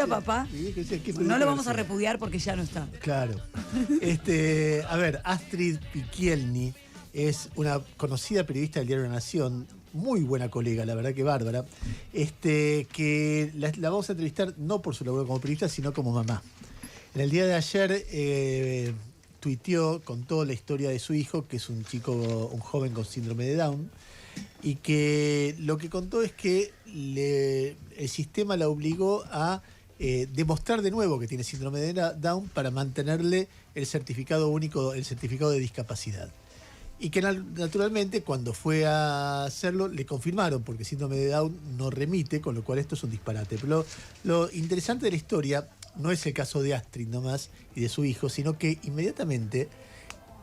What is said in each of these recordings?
decía papá. No lo vamos a repudiar porque ya no está. Claro. A ver, Astrid Picchielni es una conocida periodista del diario La Nación, muy buena colega, la verdad que bárbara, que la vamos a entrevistar no por su labor como periodista, sino como mamá. En el día de ayer tuiteó, contó la historia de su hijo, que es un joven con síndrome de Down, y que lo que contó es que el sistema la obligó a demostrar de nuevo que tiene síndrome de Down para mantenerle el certificado único, el certificado de discapacidad. Y que naturalmente cuando fue a hacerlo le confirmaron, porque síndrome de Down no remite, con lo cual esto es un disparate. Pero lo interesante de la historia no es el caso de Astrid nomás y de su hijo, sino que inmediatamente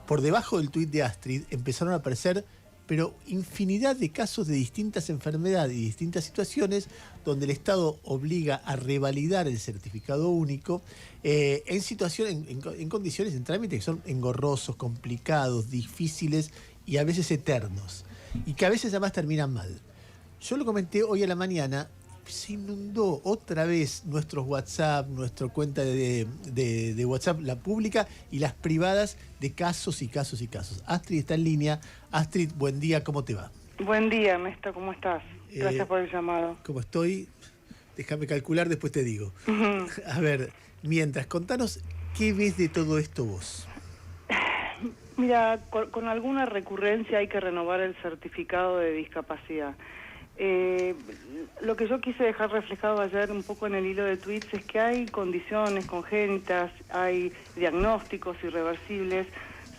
por debajo del tuit de Astrid empezaron a aparecer pero infinidad de casos de distintas enfermedades y distintas situaciones donde el Estado obliga a revalidar el certificado único en situaciones, en condiciones, en trámites que son engorrosos, complicados, difíciles y a veces eternos. Y que a veces además terminan mal. Yo lo comenté hoy a la mañana, se inundó otra vez nuestros WhatsApp, nuestra cuenta de WhatsApp, la pública y las privadas, de casos y casos y casos. Astrid está en línea. Astrid, buen día, ¿cómo te va? Buen día, Ernesto, ¿cómo estás? Gracias por el llamado. ¿Cómo estoy? Déjame calcular, después te digo. A ver, mientras, contanos, ¿qué ves de todo esto vos? Mira, con alguna recurrencia hay que renovar el certificado de discapacidad. Lo que yo quise dejar reflejado ayer un poco en el hilo de tweets es que hay condiciones congénitas, hay diagnósticos irreversibles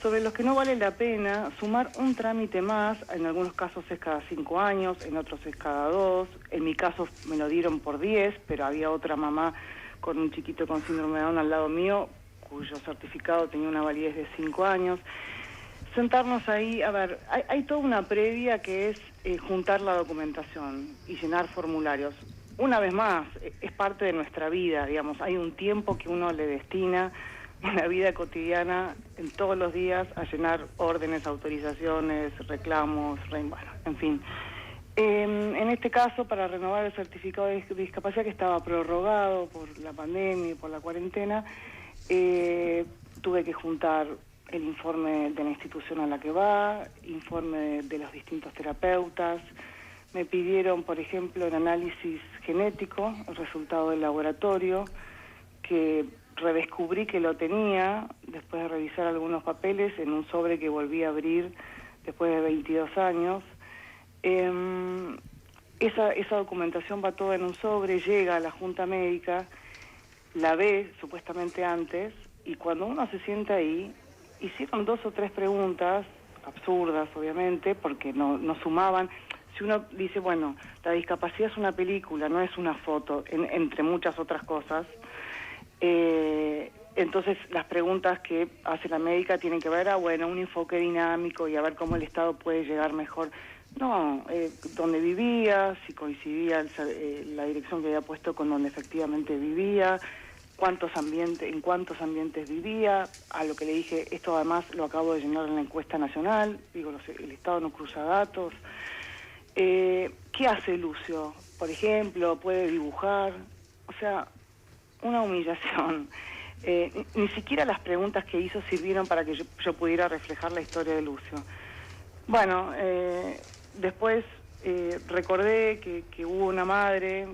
sobre los que no vale la pena sumar un trámite más. En algunos casos es cada 5 años, en otros es cada 2. En mi caso me lo dieron por 10, pero había otra mamá con un chiquito con síndrome de Down al lado mío, cuyo certificado tenía una validez de 5 años. Sentarnos ahí, a ver, hay toda una previa que es juntar la documentación y llenar formularios. Una vez más, es parte de nuestra vida, digamos, hay un tiempo que uno le destina en la vida cotidiana, en todos los días, a llenar órdenes, autorizaciones, reclamos, bueno, en fin. En este caso, para renovar el certificado de discapacidad que estaba prorrogado por la pandemia y por la cuarentena, tuve que juntar el informe de la institución a la que va, informe de los distintos terapeutas. Me pidieron, por ejemplo, el análisis genético, el resultado del laboratorio, que redescubrí que lo tenía después de revisar algunos papeles en un sobre que volví a abrir después de 22 años. Esa documentación va toda en un sobre, llega a la Junta Médica, la ve supuestamente antes, y cuando uno se sienta ahí, hicieron 2 o 3 preguntas, absurdas obviamente, porque no sumaban. Si uno dice, bueno, la discapacidad es una película, no es una foto, entre muchas otras cosas, entonces las preguntas que hace la médica tienen que ver a, bueno, un enfoque dinámico y a ver cómo el Estado puede llegar mejor. No, dónde vivía, si coincidía la dirección que había puesto con donde efectivamente vivía, en cuántos ambientes vivía. A lo que le dije, esto además lo acabo de llenar en la encuesta nacional, digo, el Estado no cruza datos. ¿Qué hace Lucio? Por ejemplo, puede dibujar, o sea, una humillación. Ni siquiera las preguntas que hizo sirvieron para que yo pudiera reflejar la historia de Lucio. Bueno, después recordé que hubo una madre,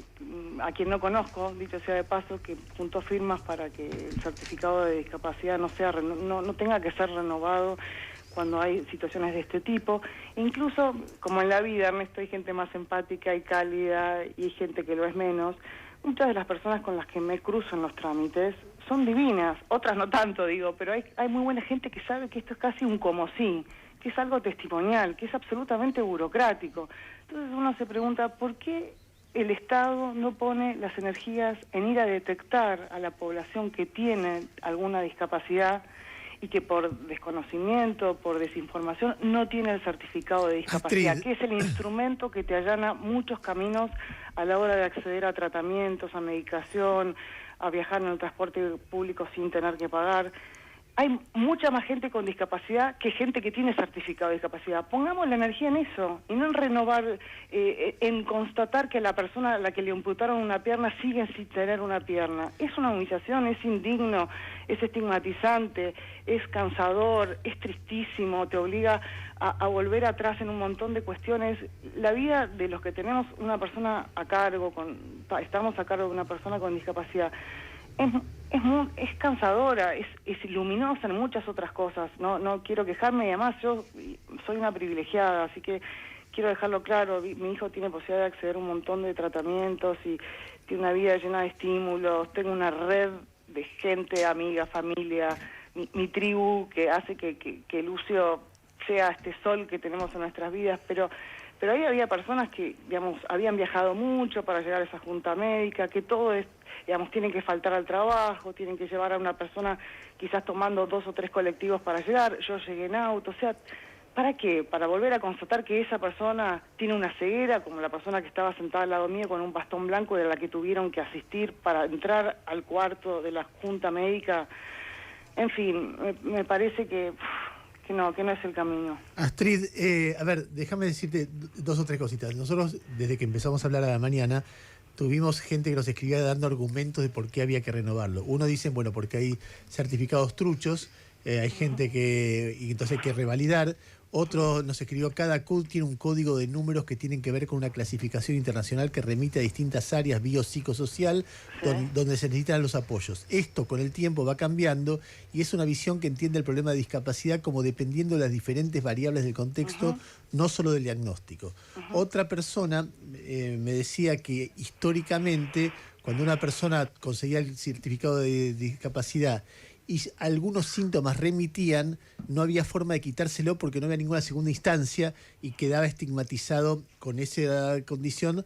a quien no conozco, dicho sea de paso, que juntó firmas para que el certificado de discapacidad no tenga que ser renovado cuando hay situaciones de este tipo. Incluso, como en la vida, Ernesto, hay gente más empática y cálida y hay gente que lo es menos. Muchas de las personas con las que me cruzo en los trámites son divinas, otras no tanto, digo, pero hay muy buena gente que sabe que esto es casi un como sí, que es algo testimonial, que es absolutamente burocrático. Entonces uno se pregunta, ¿por qué el Estado no pone las energías en ir a detectar a la población que tiene alguna discapacidad y que por desconocimiento, por desinformación, no tiene el certificado de discapacidad, Astrid, que es el instrumento que te allana muchos caminos a la hora de acceder a tratamientos, a medicación, a viajar en el transporte público sin tener que pagar? hay mucha más gente con discapacidad que gente que tiene certificado de discapacidad. Pongamos la energía en eso y no en renovar, en constatar que la persona a la que le amputaron una pierna sigue sin tener una pierna. Es una humillación, es indigno, es estigmatizante, es cansador, es tristísimo, te obliga a volver atrás en un montón de cuestiones. La vida de los que tenemos una persona a cargo, estamos a cargo de una persona con discapacidad, es cansadora, es luminosa en muchas otras cosas. No quiero quejarme, y además yo soy una privilegiada, así que quiero dejarlo claro. Mi hijo tiene posibilidad de acceder a un montón de tratamientos y tiene una vida llena de estímulos. Tengo una red de gente, amiga, familia, mi tribu, que hace que Lucio sea este sol que tenemos en nuestras vidas, pero ahí había personas que, digamos, habían viajado mucho para llegar a esa junta médica, que todo es, digamos, tienen que faltar al trabajo, tienen que llevar a una persona quizás tomando 2 o 3 colectivos para llegar. Yo llegué en auto, o sea, ¿para qué? Para volver a constatar que esa persona tiene una ceguera, como la persona que estaba sentada al lado mío con un bastón blanco, de la que tuvieron que asistir para entrar al cuarto de la junta médica. En fin, me parece que no es el camino. Astrid, a ver, déjame decirte 2 o 3 cositas. Nosotros, desde que empezamos a hablar a la mañana, tuvimos gente que nos escribía dando argumentos de por qué había que renovarlo. Uno dice, bueno, porque hay certificados truchos, hay gente y entonces hay que revalidar. Otro nos escribió, cada CUD tiene un código de números que tienen que ver con una clasificación internacional que remite a distintas áreas biopsicosocial, Sí. donde se necesitan los apoyos. Esto con el tiempo va cambiando y es una visión que entiende el problema de discapacidad como dependiendo de las diferentes variables del contexto, no solo del diagnóstico. Otra persona me decía que históricamente, cuando una persona conseguía el certificado de discapacidad y algunos síntomas remitían, no había forma de quitárselo porque no había ninguna segunda instancia y quedaba estigmatizado con esa condición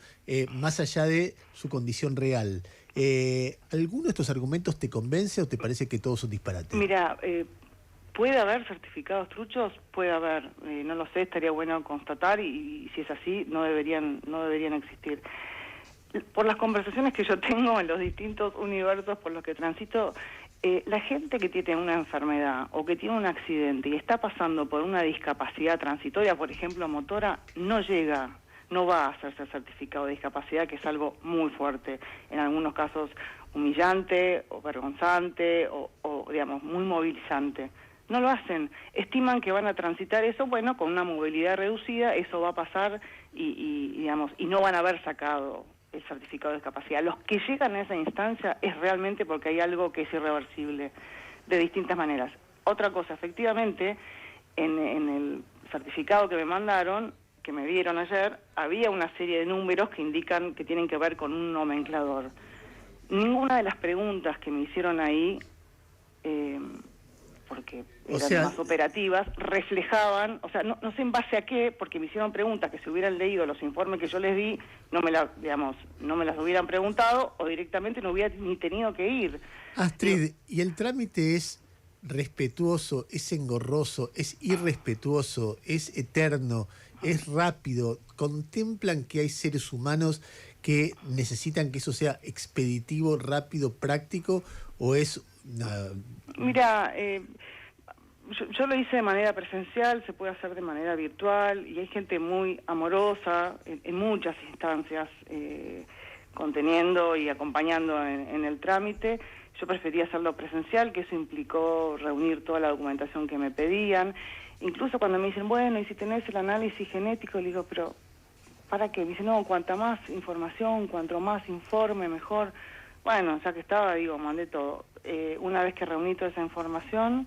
más allá de su condición real. ¿Alguno de estos argumentos te convence o te parece que todos son disparates? Mira, ¿puede haber certificados truchos? Puede haber, no lo sé, estaría bueno constatar y si es así, no deberían existir. Por las conversaciones que yo tengo en los distintos universos por los que transito, la gente que tiene una enfermedad o que tiene un accidente y está pasando por una discapacidad transitoria, por ejemplo motora, no va a hacerse el certificado de discapacidad, que es algo muy fuerte, en algunos casos humillante o vergonzante o digamos, muy movilizante. No lo hacen, estiman que van a transitar eso, bueno, con una movilidad reducida, eso va a pasar digamos, y no van a haber sacado el certificado de discapacidad. Los que llegan a esa instancia es realmente porque hay algo que es irreversible, de distintas maneras. Otra cosa, efectivamente, en el certificado que me mandaron, que me dieron ayer, había una serie de números que indican que tienen que ver con un nomenclador. Ninguna de las preguntas que me hicieron ahí, porque eran más operativas, reflejaban, o sea, no sé en base a qué, porque me hicieron preguntas que si hubieran leído los informes que yo les di, no me las hubieran preguntado o directamente no hubiera ni tenido que ir. Astrid, ¿y el trámite es respetuoso, es engorroso, es irrespetuoso, es eterno, es rápido? ¿Contemplan que hay seres humanos que necesitan que eso sea expeditivo, rápido, práctico, o es Mira, yo lo hice de manera presencial, se puede hacer de manera virtual y hay gente muy amorosa en muchas instancias conteniendo y acompañando en el trámite. Yo prefería hacerlo presencial, que eso implicó reunir toda la documentación que me pedían. Incluso cuando me dicen, bueno, y si tenés el análisis genético, le digo, pero ¿para qué? Me dicen, no, cuanta más información, cuanto más informe, mejor. Bueno, ya que estaba, digo, mandé todo. Una vez que reuní toda esa información,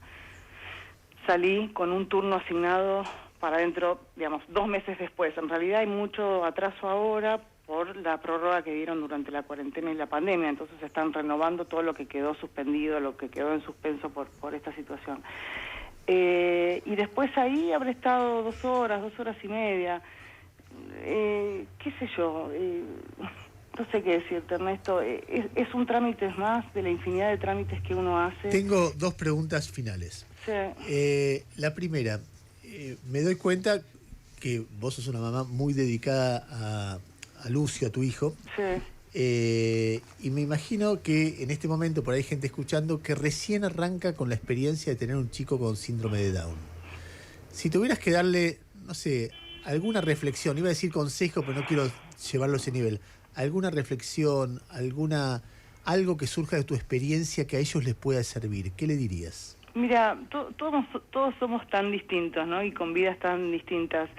salí con un turno asignado para dentro, digamos, 2 meses después. En realidad hay mucho atraso ahora por la prórroga que dieron durante la cuarentena y la pandemia, entonces están renovando todo lo que quedó suspendido, lo que quedó en suspenso por esta situación. Y después ahí habré estado 2 horas, 2 horas y media, qué sé yo, no sé qué decirte, Ernesto. Es un trámite más de la infinidad de trámites que uno hace. Tengo 2 preguntas finales. Sí. La primera, me doy cuenta que vos sos una mamá muy dedicada a Lucio, a tu hijo. Sí. Y me imagino que en este momento por ahí hay gente escuchando que recién arranca con la experiencia de tener un chico con síndrome de Down. Si tuvieras que darle, no sé, alguna reflexión, iba a decir consejo, pero no quiero llevarlo a ese nivel, alguna reflexión, algo que surja de tu experiencia que a ellos les pueda servir, ¿qué le dirías? Mira, todos somos tan distintos, ¿no? Y con vidas tan distintas.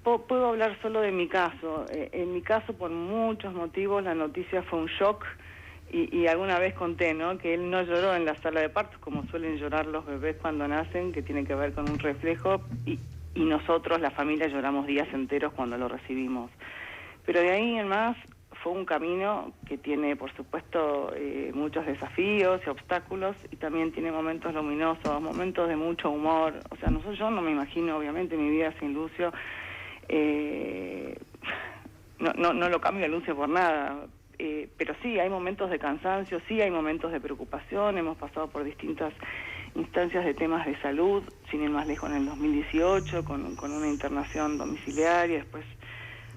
Puedo hablar solo de mi caso. En mi caso, por muchos motivos, la noticia fue un shock. Y alguna vez conté, ¿no?, que él no lloró en la sala de partos, como suelen llorar los bebés cuando nacen, que tiene que ver con un reflejo. Y nosotros, la familia, lloramos días enteros cuando lo recibimos. Pero de ahí en más fue un camino que tiene, por supuesto, muchos desafíos y obstáculos, y también tiene momentos luminosos, momentos de mucho humor. O sea, yo no me imagino, obviamente, mi vida sin Lucio. No lo cambio a Lucio por nada, pero sí, hay momentos de cansancio, sí hay momentos de preocupación. Hemos pasado por distintas instancias de temas de salud, sin ir más lejos en el 2018, con una internación domiciliaria, después,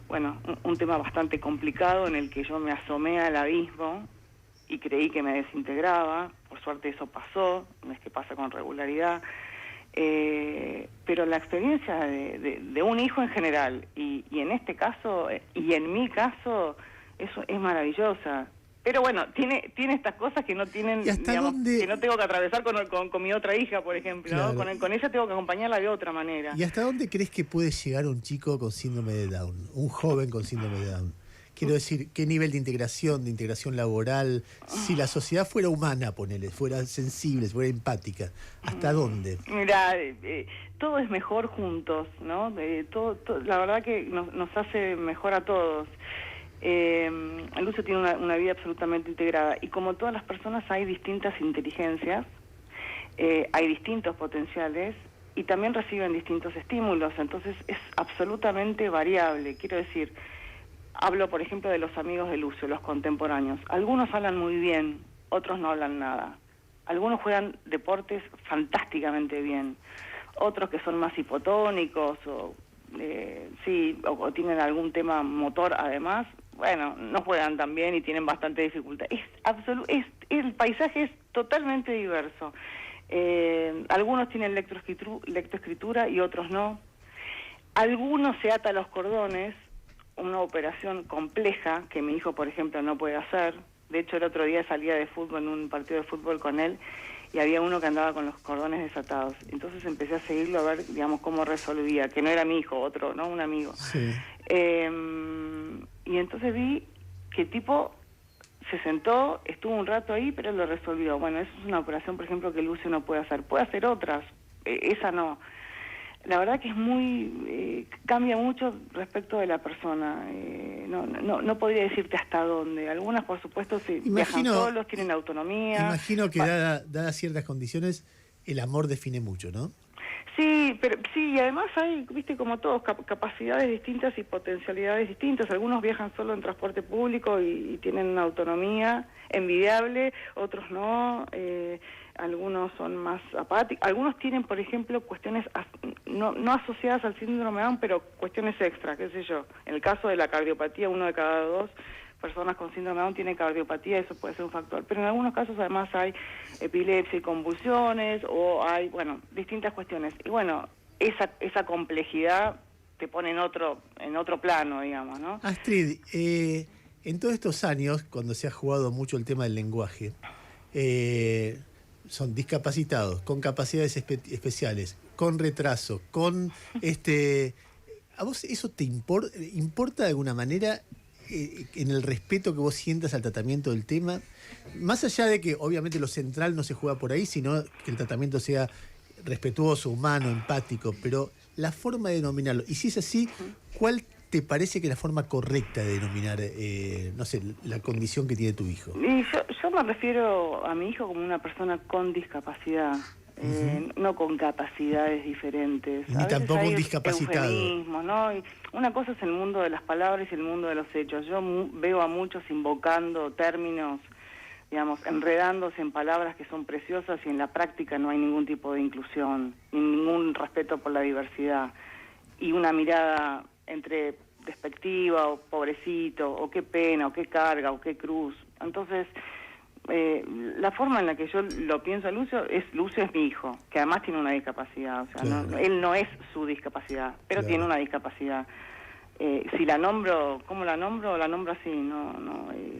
bueno, un tema bastante complicado en el que yo me asomé al abismo y creí que me desintegraba. Por suerte eso pasó, no es que pasa con regularidad. Pero la experiencia de un hijo en general, y en este caso, y en mi caso, eso es maravillosa. Pero bueno, tiene estas cosas que no tienen, digamos, que no tengo que atravesar con mi otra hija, por ejemplo, claro, ¿no? Con ella tengo que acompañarla de otra manera. ¿Y hasta dónde crees que puede llegar un chico con síndrome de Down, un joven con síndrome de Down? Quiero decir, ¿qué nivel de integración laboral? Si la sociedad fuera humana, ponele, fuera sensible, fuera empática, ¿hasta dónde? Mira, todo es mejor juntos, ¿no? La verdad que nos hace mejor a todos. Lucio tiene una vida absolutamente integrada, y como todas las personas hay distintas inteligencias, hay distintos potenciales, y también reciben distintos estímulos, entonces es absolutamente variable. Quiero decir, hablo por ejemplo de los amigos de Lucio, los contemporáneos. Algunos hablan muy bien, otros no hablan nada. Algunos juegan deportes fantásticamente bien, otros que son más hipotónicos o tienen algún tema motor además, bueno, no juegan tan bien y tienen bastante dificultad. El paisaje es totalmente diverso. Algunos tienen lectoescritura y otros no. Algunos se atan los cordones, una operación compleja que mi hijo, por ejemplo, no puede hacer. De hecho, el otro día salía de fútbol, en un partido de fútbol con él, y había uno que andaba con los cordones desatados. Entonces empecé a seguirlo a ver, digamos, cómo resolvía, que no era mi hijo, otro, ¿no? Un amigo. Sí. Y entonces vi que el tipo se sentó, estuvo un rato ahí, pero lo resolvió. Bueno, eso es una operación, por ejemplo, que Lucio no puede hacer. Puede hacer otras, esa no. La verdad que es muy... cambia mucho respecto de la persona. No podría decirte hasta dónde. Algunas, por supuesto, viajan solos, tienen autonomía. Imagino que dadas ciertas condiciones, el amor define mucho, ¿no? Sí, pero sí, y además hay, viste, como todos, capacidades distintas y potencialidades distintas. Algunos viajan solo en transporte público y tienen una autonomía envidiable, otros no. Algunos son más apáticos. Algunos tienen, por ejemplo, cuestiones no asociadas al síndrome Down, pero cuestiones extra, qué sé yo. En el caso de la cardiopatía, 1 de cada 2 personas con síndrome Down tiene cardiopatía, eso puede ser un factor. Pero en algunos casos además hay epilepsia y convulsiones, o hay, bueno, distintas cuestiones. Y bueno, esa complejidad te pone en otro plano, digamos, ¿no? Astrid, en todos estos años, cuando se ha jugado mucho el tema del lenguaje, son discapacitados, con capacidades especiales, con retraso, con ¿a vos eso te importa de alguna manera en el respeto que vos sientas al tratamiento del tema? Más allá de que obviamente lo central no se juega por ahí, sino que el tratamiento sea respetuoso, humano, empático, pero la forma de denominarlo, y si es así, ¿cuál te parece que es la forma correcta de denominar, no sé, la condición que tiene tu hijo? Y yo me refiero a mi hijo como una persona con discapacidad, no con capacidades diferentes. Ni tampoco un discapacitado. ¿No? Y una cosa es el mundo de las palabras y el mundo de los hechos. Yo veo a muchos invocando términos, digamos, enredándose en palabras que son preciosas, y en la práctica no hay ningún tipo de inclusión, ni ningún respeto por la diversidad, y una mirada entre despectiva, o pobrecito, o qué pena, o qué carga, o qué cruz. Entonces, la forma en la que yo lo pienso a Lucio es mi hijo, que además tiene una discapacidad. O sea, Claro. él no es su discapacidad, pero Claro. tiene una discapacidad. Si la nombro, ¿cómo la nombro? La nombro así,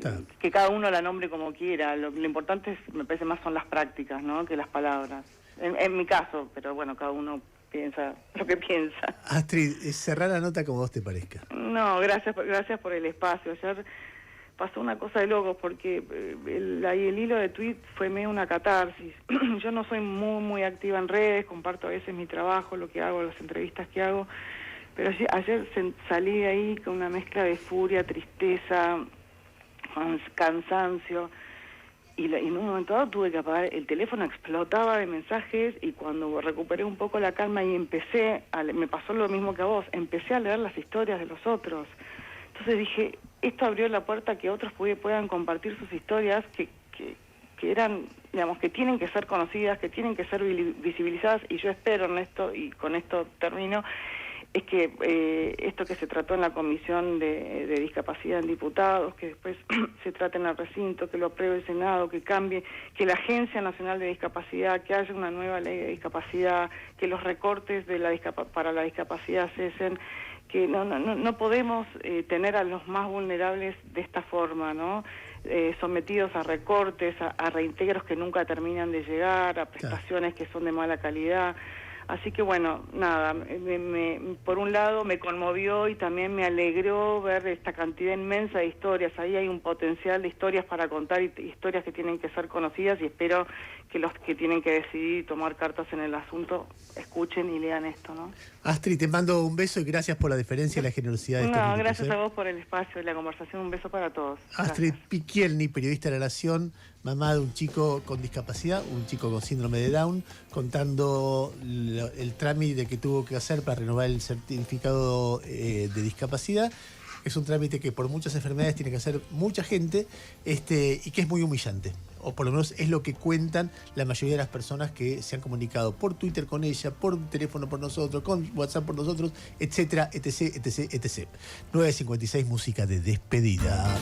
Claro. que cada uno la nombre como quiera. Lo importante me parece más son las prácticas, ¿no? Que las palabras. En mi caso, pero bueno, cada uno piensa lo que piensa. Astrid, cerrar la nota como vos te parezca. No, gracias por el espacio. Ayer pasó una cosa de locos porque el hilo de tweet fue medio una catarsis. Yo no soy muy activa en redes, comparto a veces mi trabajo, lo que hago, las entrevistas que hago, pero ayer salí de ahí con una mezcla de furia, tristeza, cansancio, y en un momento dado tuve que apagar, el teléfono explotaba de mensajes, y cuando recuperé un poco la calma y me pasó lo mismo que a vos, empecé a leer las historias de los otros. Entonces dije, esto abrió la puerta a que otros puedan compartir sus historias que eran, digamos, que tienen que ser conocidas, que tienen que ser visibilizadas, y yo espero en esto, y con esto termino, es que esto que se trató en la Comisión de Discapacidad en Diputados, que después se trate en el recinto, que lo apruebe el Senado, que cambie, que la Agencia Nacional de Discapacidad, que haya una nueva ley de discapacidad, que los recortes para la discapacidad cesen, que no podemos tener a los más vulnerables de esta forma, ¿no? Sometidos a recortes, a reintegros que nunca terminan de llegar, a prestaciones que son de mala calidad. Así que bueno, nada, por un lado me conmovió y también me alegró ver esta cantidad inmensa de historias. Ahí hay un potencial de historias para contar, y historias que tienen que ser conocidas, y espero que los que tienen que decidir y tomar cartas en el asunto escuchen y lean esto, ¿no? Astrid, te mando un beso y gracias por la deferencia y la generosidad de estos minutos, gracias a vos por el espacio y la conversación. Un beso para todos. Astrid Gracias. Picchielni, periodista de La Nación, mamá de un chico con discapacidad, un chico con síndrome de Down, contando el trámite que tuvo que hacer para renovar el certificado de discapacidad. Es un trámite que por muchas enfermedades tiene que hacer mucha gente, y que es muy humillante. O por lo menos es lo que cuentan la mayoría de las personas que se han comunicado por Twitter con ella, por teléfono por nosotros, con WhatsApp por nosotros, etcétera, etc, etc, etc. 9:56, música de despedida.